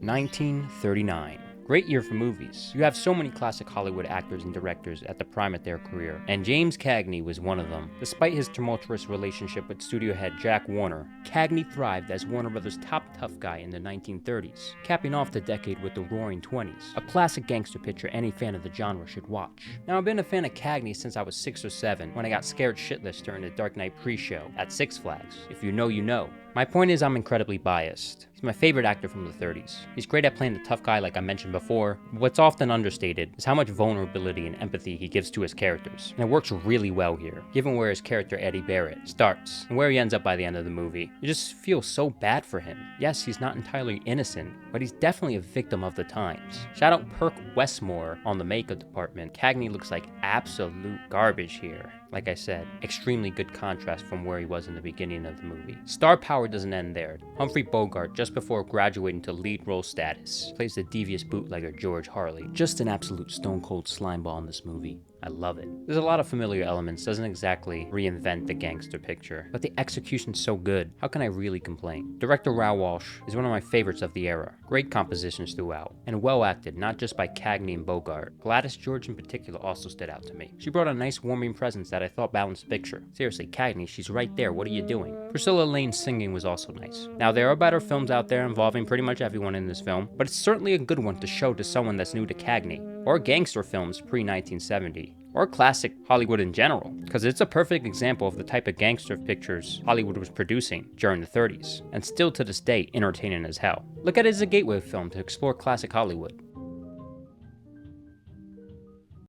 1939. Great year for movies. You have so many classic Hollywood actors and directors at the prime of their career, and James Cagney was one of them. Despite his tumultuous relationship with studio head Jack Warner, Cagney thrived as Warner Brothers' top tough guy in the 1930s, capping off the decade with the Roaring Twenties, a classic gangster picture any fan of the genre should watch. Now, I've been a fan of Cagney since I was 6 or 7, when I got scared shitless during the Dark Knight pre-show at Six Flags. If you know, you know. My point is, I'm incredibly biased. He's my favorite actor from the 30s. He's great at playing the tough guy like I mentioned before, but what's often understated is how much vulnerability and empathy he gives to his characters. And it works really well here, given where his character Eddie Barrett starts, and where he ends up by the end of the movie. You just feel so bad for him. Yes, he's not entirely innocent, but he's definitely a victim of the times. Shout out Perk Westmore on the makeup department. Cagney looks like absolute garbage here. Like I said, extremely good contrast from where he was in the beginning of the movie. Star power doesn't end there. Humphrey Bogart, just before graduating to lead role status, plays the devious bootlegger George Harley. Just an absolute stone cold slimeball in this movie. I love it. There's a lot of familiar elements, doesn't exactly reinvent the gangster picture, but the execution's so good, how can I really complain? Director Raoul Walsh is one of my favorites of the era. Great compositions throughout, and well acted, not just by Cagney and Bogart. Gladys George in particular also stood out to me. She brought a nice warming presence that I thought balanced the picture. Seriously, Cagney, she's right there, what are you doing? Priscilla Lane's singing was also nice. Now, there are better films out there involving pretty much everyone in this film, but it's certainly a good one to show to someone that's new to Cagney, or gangster films pre-1970. Or classic Hollywood in general, because it's a perfect example of the type of gangster pictures Hollywood was producing during the 30s, and still to this day entertaining as hell. Look at it as a gateway film to explore classic Hollywood.